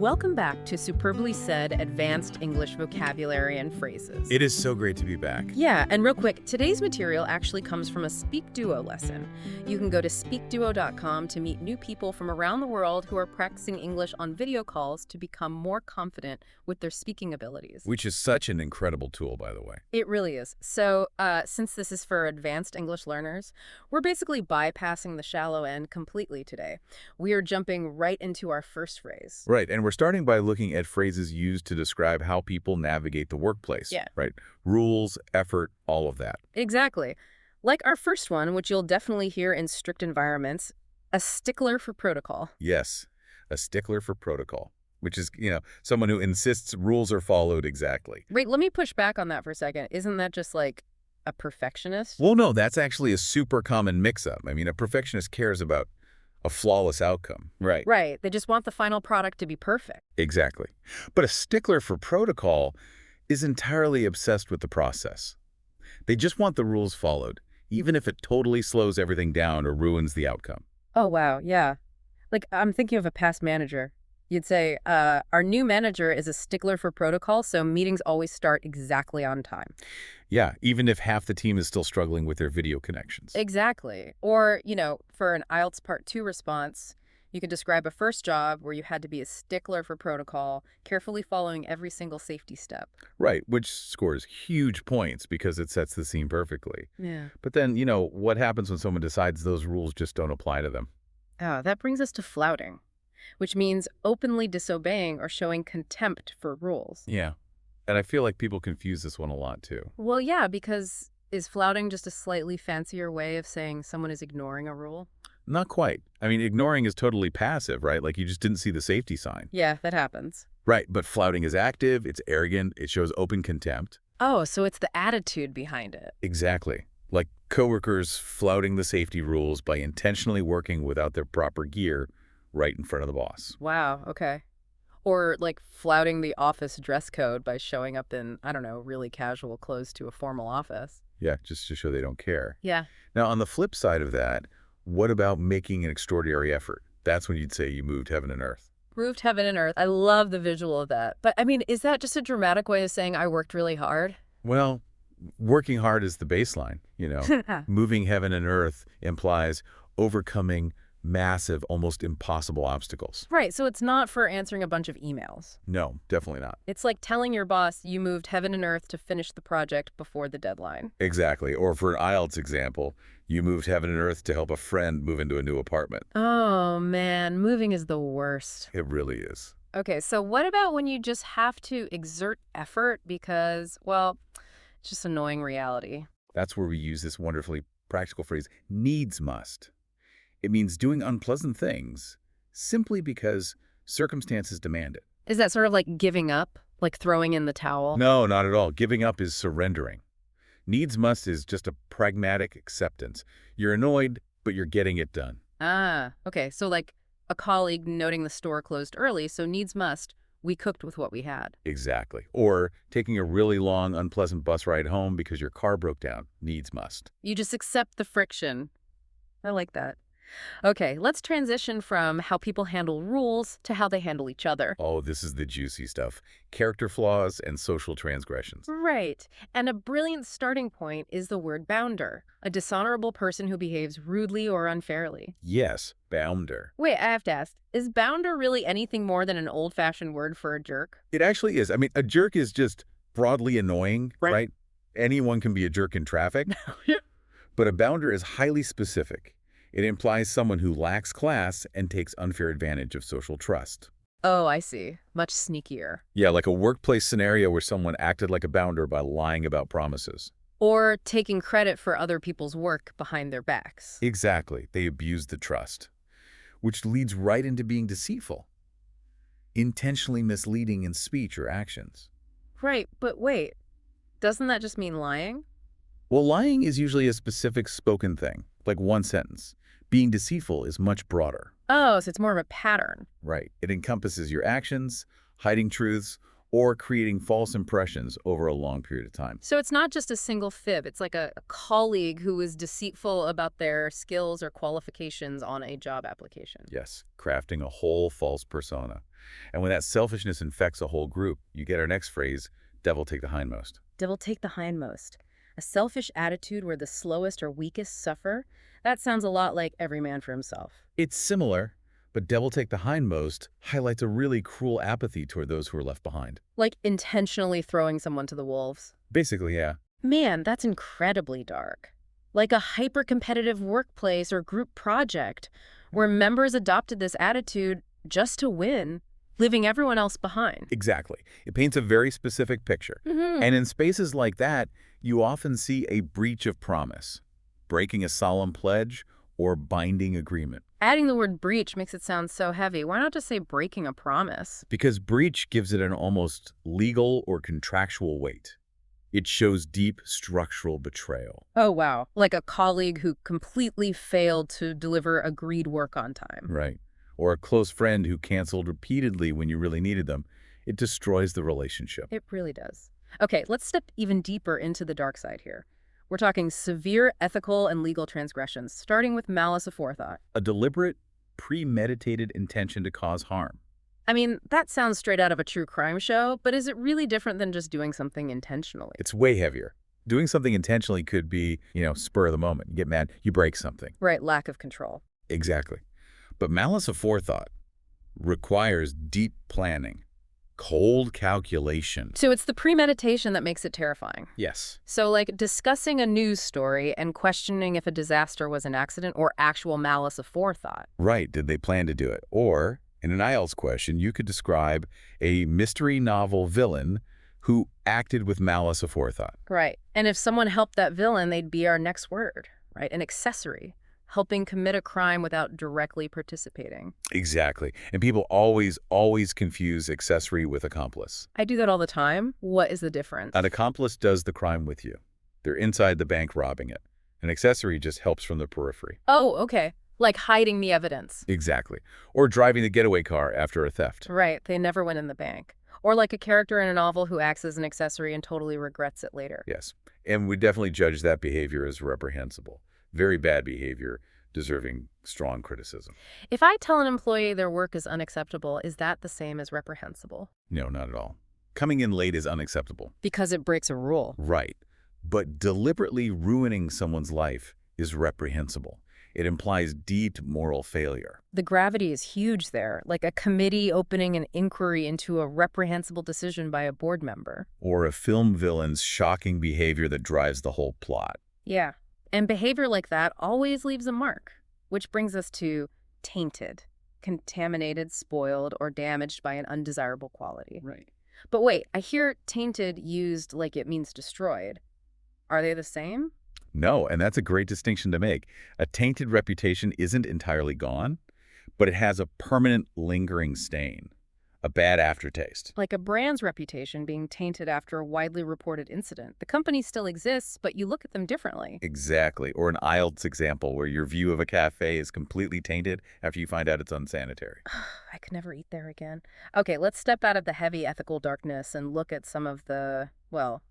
Welcome back to Superbly Said Advanced English Vocabulary and Phrases. It is so great to be back. Yeah, and real quick, today's material actually comes from a SpeakDuo lesson. You can go to SpeakDuo.com to meet new people from around the world who are practicing English on video calls to become more confident with their speaking abilities. Which is such an incredible tool, by the way. It really is. So, since this is for advanced English learners, we're basically bypassing the shallow end completely today. We are jumping right into our first phrase. Right, and we're starting by looking at phrases used to describe how people navigate the workplace. Yeah. Right? Rules, effort, all of that. Exactly. Like our first one, which you'll definitely hear in strict environments, a stickler for protocol. Yes, a stickler for protocol, which is, someone who insists rules are followed exactly. Wait, let me push back on that for a second. Isn't that just like a perfectionist? Well, no, that's actually a super common mix-up. I mean, a perfectionist cares about a flawless outcome. Right. Right. They just want the final product to be perfect. Exactly. But a stickler for protocol is entirely obsessed with the process. They just want the rules followed, even if it totally slows everything down or ruins the outcome. Oh, wow. Yeah. Like, I'm thinking of a past manager. You'd say, our new manager is a stickler for protocol, so meetings always start exactly on time. Yeah, even if half the team is still struggling with their video connections. Exactly. Or, for an IELTS Part 2 response, you could describe a first job where you had to be a stickler for protocol, carefully following every single safety step. Right, which scores huge points because it sets the scene perfectly. Yeah. But then, what happens when someone decides those rules just don't apply to them? Oh, that brings us to flouting, which means openly disobeying or showing contempt for rules. Yeah. And I feel like people confuse this one a lot, too. Well, yeah, because is flouting just a slightly fancier way of saying someone is ignoring a rule? Not quite. I mean, ignoring is totally passive, right? Like you just didn't see the safety sign. Yeah, that happens. Right, but flouting is active, it's arrogant, it shows open contempt. Oh, so it's the attitude behind it. Exactly. Like coworkers flouting the safety rules by intentionally working without their proper gear right in front of the boss. Wow, okay. Or like flouting the office dress code by showing up in, I don't know, really casual clothes to a formal office. Yeah, just to show they don't care. Yeah. Now, on the flip side of that, what about making an extraordinary effort? That's when you'd say you moved heaven and earth. Moved heaven and earth. I love the visual of that. But I mean, is that just a dramatic way of saying I worked really hard? Well, working hard is the baseline, Moving heaven and earth implies overcoming massive, almost impossible obstacles. Right, so it's not for answering a bunch of emails. No, definitely not. It's like telling your boss you moved heaven and earth to finish the project before the deadline. Exactly. Or for an IELTS example, you moved heaven and earth to help a friend move into a new apartment. Oh, man, moving is the worst. It really is. Okay, so what about when you just have to exert effort because, well, it's just annoying reality? That's where we use this wonderfully practical phrase, needs must. It means doing unpleasant things simply because circumstances demand it. Is that sort of like giving up, like throwing in the towel? No, not at all. Giving up is surrendering. Needs must is just a pragmatic acceptance. You're annoyed, but you're getting it done. Ah, okay, so like a colleague noting the store closed early, so needs must, we cooked with what we had. Exactly. Or taking a really long, unpleasant bus ride home because your car broke down. Needs must. You just accept the friction. I like that. Okay, let's transition from how people handle rules to how they handle each other. Oh, this is the juicy stuff. Character flaws and social transgressions. Right. And a brilliant starting point is the word bounder, a dishonorable person who behaves rudely or unfairly. Yes, bounder. Wait, I have to ask, is bounder really anything more than an old-fashioned word for a jerk? It actually is. I mean, a jerk is just broadly annoying, right? Anyone can be a jerk in traffic. But a bounder is highly specific. It implies someone who lacks class and takes unfair advantage of social trust. Oh, I see. Much sneakier. Yeah, like a workplace scenario where someone acted like a bounder by lying about promises. Or taking credit for other people's work behind their backs. Exactly. They abused the trust, which leads right into being deceitful, intentionally misleading in speech or actions. Right, but wait, doesn't that just mean lying? Well, lying is usually a specific spoken thing, like one sentence. Being deceitful is much broader. Oh, so it's more of a pattern. Right. It encompasses your actions, hiding truths, or creating false impressions over a long period of time. So it's not just a single fib. It's like a colleague who is deceitful about their skills or qualifications on a job application. Yes, crafting a whole false persona. And when that selfishness infects a whole group, you get our next phrase, devil take the hindmost. Devil take the hindmost. A selfish attitude where the slowest or weakest suffer? That sounds a lot like every man for himself. It's similar, but devil take the hindmost highlights a really cruel apathy toward those who are left behind. Like intentionally throwing someone to the wolves. Basically, yeah. Man, that's incredibly dark. Like a hyper-competitive workplace or group project where members adopted this attitude just to win, leaving everyone else behind. Exactly. It paints a very specific picture. And in spaces like that, you often see a breach of promise, breaking a solemn pledge, or binding agreement. Adding the word breach makes it sound so heavy. Why not just say breaking a promise? Because breach gives it an almost legal or contractual weight. It shows deep structural betrayal. Oh, wow. Like a colleague who completely failed to deliver agreed work on time. Right. Or a close friend who canceled repeatedly when you really needed them. It destroys the relationship. It really does. Okay, let's step even deeper into the dark side here. We're talking severe ethical and legal transgressions, starting with malice aforethought. A deliberate, premeditated intention to cause harm. I mean, that sounds straight out of a true crime show, but is it really different than just doing something intentionally? It's way heavier. Doing something intentionally could be, spur of the moment. You get mad, you break something. Right, lack of control. Exactly. But malice aforethought requires deep planning, cold calculation. So it's the premeditation that makes it terrifying. Yes. So like discussing a news story and questioning if a disaster was an accident or actual malice aforethought. Right. Did they plan to do it? Or, in an IELTS question, you could describe a mystery novel villain who acted with malice aforethought. Right. And if someone helped that villain, they'd be our next word, right? An accessory, helping commit a crime without directly participating. Exactly. And people always confuse accessory with accomplice. I do that all the time. What is the difference? An accomplice does the crime with you. They're inside the bank robbing it. An accessory just helps from the periphery. Oh, okay. Like hiding the evidence. Exactly. Or driving the getaway car after a theft. Right. They never went in the bank. Or like a character in a novel who acts as an accessory and totally regrets it later. Yes. And we definitely judge that behavior as reprehensible. Very bad behavior, deserving strong criticism. If I tell an employee their work is unacceptable, is that the same as reprehensible? No, not at all. Coming in late is unacceptable. Because it breaks a rule. Right. But deliberately ruining someone's life is reprehensible. It implies deep moral failure. The gravity is huge there, like a committee opening an inquiry into a reprehensible decision by a board member. Or a film villain's shocking behavior that drives the whole plot. Yeah. And behavior like that always leaves a mark, which brings us to tainted, contaminated, spoiled, or damaged by an undesirable quality. Right. But wait, I hear tainted used like it means destroyed. Are they the same? No, and that's a great distinction to make. A tainted reputation isn't entirely gone, but it has a permanent lingering stain, a bad aftertaste. Like a brand's reputation being tainted after a widely reported incident. The company still exists, but you look at them differently. Exactly. Or an IELTS example where your view of a cafe is completely tainted after you find out it's unsanitary. I could never eat there again. Okay, let's step out of the heavy ethical darkness and look at some of the, well,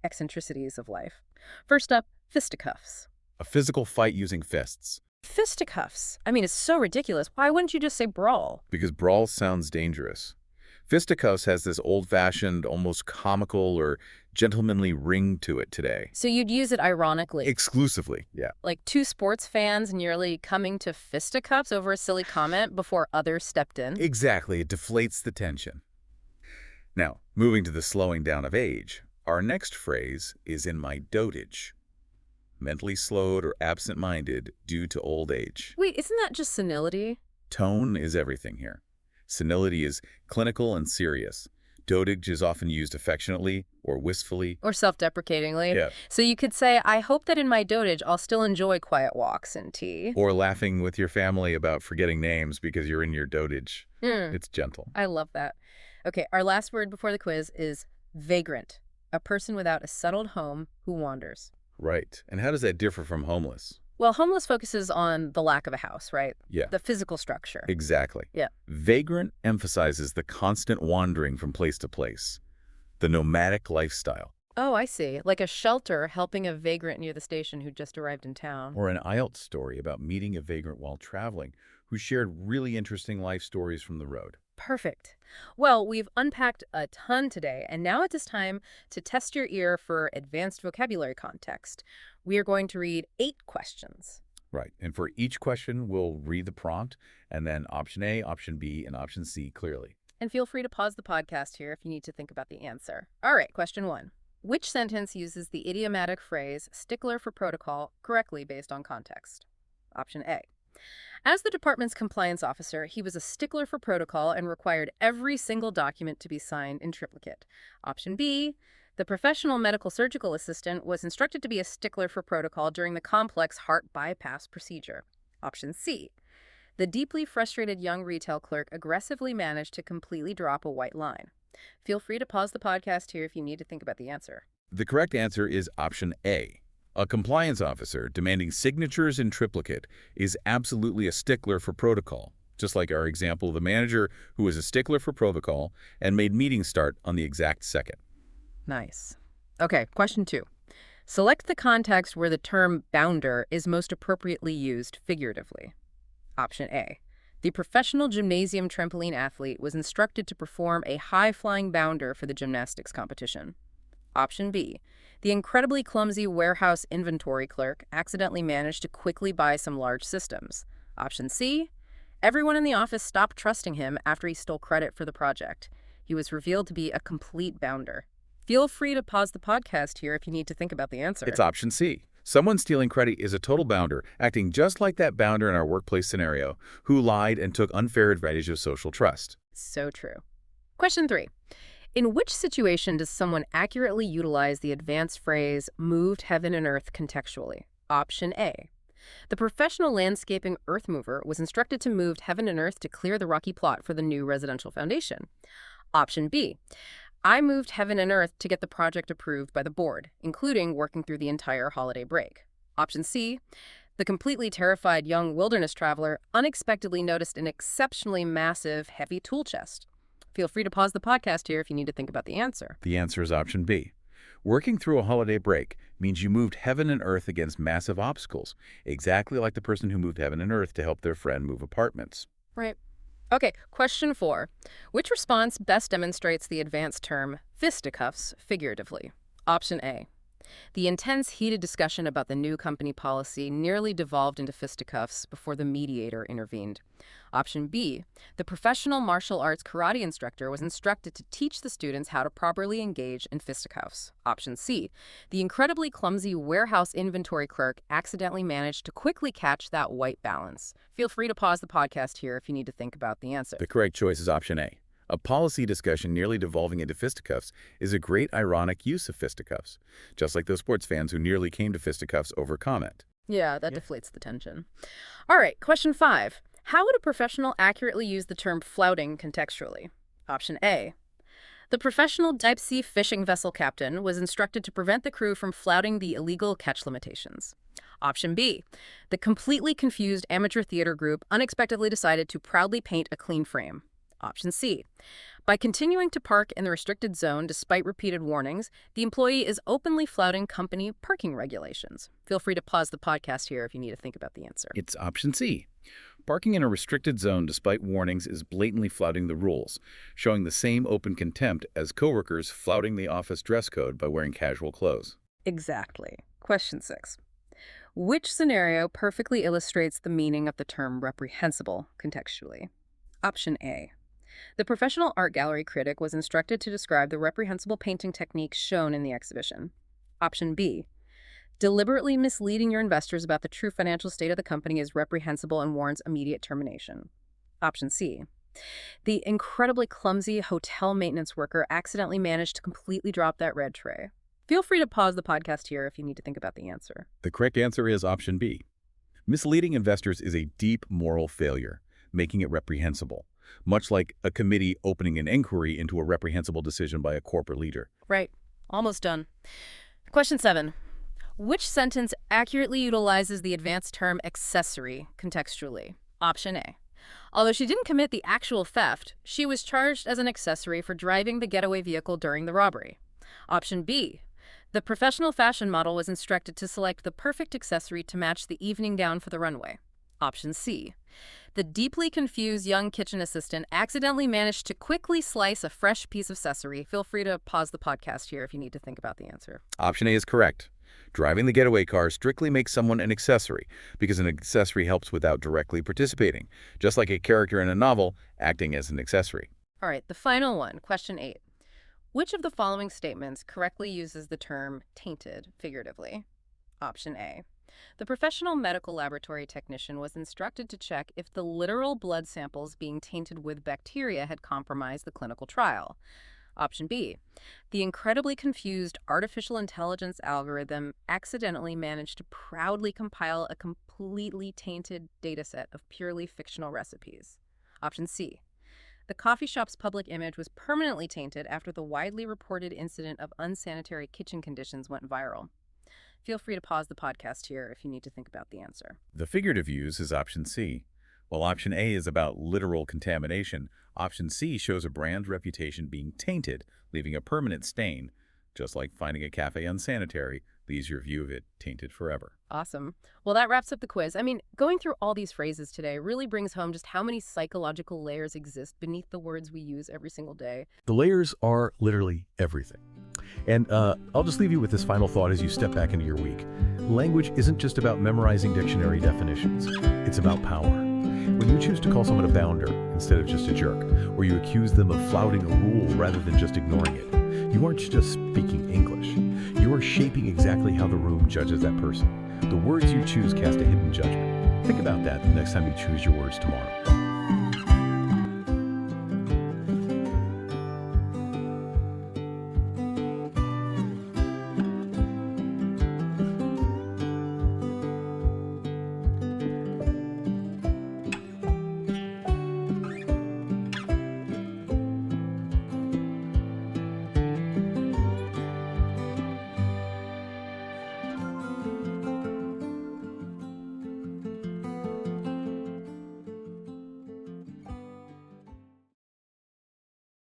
eccentricities of life. First up, fisticuffs. A physical fight using fists. Fisticuffs. I mean, it's so ridiculous. Why wouldn't you just say brawl? Because brawl sounds dangerous. Fisticuffs has this old-fashioned, almost comical or gentlemanly ring to it today. So you'd use it ironically. Exclusively, yeah. Like two sports fans nearly coming to fisticuffs over a silly comment before others stepped in. Exactly. It deflates the tension. Now, moving to the slowing down of age, our next phrase is in my dotage. Mentally slowed or absent-minded due to old age. Wait, isn't that just senility? Tone is everything here. Senility is clinical and serious. Dotage is often used affectionately or wistfully. Or self-deprecatingly. Yeah. So you could say, I hope that in my dotage, I'll still enjoy quiet walks and tea. Or laughing with your family about forgetting names because you're in your dotage. It's gentle. I love that. Okay, our last word before the quiz is vagrant. A person without a settled home who wanders. Right. And how does that differ from homeless? Well, homeless focuses on the lack of a house, right? Yeah. The physical structure. Exactly. Yeah. Vagrant emphasizes the constant wandering from place to place, the nomadic lifestyle. Oh, I see. Like a shelter helping a vagrant near the station who just arrived in town. Or an IELTS story about meeting a vagrant while traveling who shared really interesting life stories from the road. Perfect. Well, we've unpacked a ton today, and now it is time to test your ear for advanced vocabulary context. We are going to read 8 questions. Right. And for each question, we'll read the prompt and then option A, option B, and option C clearly. And feel free to pause the podcast here if you need to think about the answer. All right, question 1. Which sentence uses the idiomatic phrase stickler for protocol correctly based on context? Option A. As the department's compliance officer, he was a stickler for protocol and required every single document to be signed in triplicate. Option B. The professional medical surgical assistant was instructed to be a stickler for protocol during the complex heart bypass procedure. Option C. The deeply frustrated young retail clerk aggressively managed to completely drop a white line. Feel free to pause the podcast here if you need to think about the answer. The correct answer is option A. A compliance officer demanding signatures in triplicate is absolutely a stickler for protocol, just like our example of the manager who was a stickler for protocol and made meetings start on the exact second. Nice. Okay, question 2. Select the context where the term bounder is most appropriately used figuratively. Option A. The professional gymnasium trampoline athlete was instructed to perform a high-flying bounder for the gymnastics competition. Option B. The incredibly clumsy warehouse inventory clerk accidentally managed to quickly buy some large systems. Option C. Everyone in the office stopped trusting him after he stole credit for the project. He was revealed to be a complete bounder. Feel free to pause the podcast here if you need to think about the answer. It's option C. Someone stealing credit is a total bounder, acting just like that bounder in our workplace scenario, who lied and took unfair advantage of social trust. So true. Question 3. In which situation does someone accurately utilize the advanced phrase, moved heaven and earth contextually? Option A. The professional landscaping earth mover was instructed to move heaven and earth to clear the rocky plot for the new residential foundation. Option B. I moved heaven and earth to get the project approved by the board, including working through the entire holiday break. Option C. The completely terrified young wilderness traveler unexpectedly noticed an exceptionally massive, heavy tool chest. Feel free to pause the podcast here if you need to think about the answer. The answer is option B. Working through a holiday break means you moved heaven and earth against massive obstacles, exactly like the person who moved heaven and earth to help their friend move apartments. Right. Okay, question 4. Which response best demonstrates the advanced term fisticuffs figuratively? Option A. The intense, heated discussion about the new company policy nearly devolved into fisticuffs before the mediator intervened. Option B. The professional martial arts karate instructor was instructed to teach the students how to properly engage in fisticuffs. Option C. The incredibly clumsy warehouse inventory clerk accidentally managed to quickly catch that white balance. Feel free to pause the podcast here if you need to think about the answer. The correct choice is option A. A policy discussion nearly devolving into fisticuffs is a great ironic use of fisticuffs, just like those sports fans who nearly came to fisticuffs over comment. Yeah, that deflates the tension. All right, question 5. How would a professional accurately use the term flouting contextually? Option A. The professional deep-sea fishing vessel captain was instructed to prevent the crew from flouting the illegal catch limitations. Option B. The completely confused amateur theater group unexpectedly decided to proudly paint a clean frame. Option C. By continuing to park in the restricted zone despite repeated warnings, the employee is openly flouting company parking regulations. Feel free to pause the podcast here if you need to think about the answer. It's option C. Parking in a restricted zone despite warnings is blatantly flouting the rules, showing the same open contempt as coworkers flouting the office dress code by wearing casual clothes. Exactly. Question 6. Which scenario perfectly illustrates the meaning of the term reprehensible contextually? Option A. The professional art gallery critic was instructed to describe the reprehensible painting techniques shown in the exhibition. Option B. Deliberately misleading your investors about the true financial state of the company is reprehensible and warrants immediate termination. Option C. The incredibly clumsy hotel maintenance worker accidentally managed to completely drop that red tray. Feel free to pause the podcast here if you need to think about the answer. The correct answer is option B. Misleading investors is a deep moral failure, making it reprehensible, much like a committee opening an inquiry into a reprehensible decision by a corporate leader. Right. Almost done. Question 7. Which sentence accurately utilizes the advanced term accessory contextually? Option A. Although she didn't commit the actual theft, she was charged as an accessory for driving the getaway vehicle during the robbery. Option B. The professional fashion model was instructed to select the perfect accessory to match the evening gown for the runway. Option C. The deeply confused young kitchen assistant accidentally managed to quickly slice a fresh piece of accessory. Feel free to pause the podcast here if you need to think about the answer. Option A is correct. Driving the getaway car strictly makes someone an accessory because an accessory helps without directly participating, just like a character in a novel acting as an accessory. All right, the final one, question 8. Which of the following statements correctly uses the term tainted figuratively? Option A. The professional medical laboratory technician was instructed to check if the literal blood samples being tainted with bacteria had compromised the clinical trial. Option B. The incredibly confused artificial intelligence algorithm accidentally managed to proudly compile a completely tainted dataset of purely fictional recipes. Option C. The coffee shop's public image was permanently tainted after the widely reported incident of unsanitary kitchen conditions went viral. Feel free to pause the podcast here if you need to think about the answer. The figurative use is option C. While option A is about literal contamination, option C shows a brand's reputation being tainted, leaving a permanent stain, just like finding a cafe unsanitary leaves your view of it tainted forever. Awesome. Well, that wraps up the quiz. I mean, going through all these phrases today really brings home just how many psychological layers exist beneath the words we use every single day. The layers are literally everything. And I'll just leave you with this final thought as you step back into your week. Language isn't just about memorizing dictionary definitions. It's about power. When you choose to call someone a bounder instead of just a jerk, or you accuse them of flouting a rule rather than just ignoring it, you aren't just speaking English. You are shaping exactly how the room judges that person. The words you choose cast a hidden judgment. Think about that the next time you choose your words tomorrow.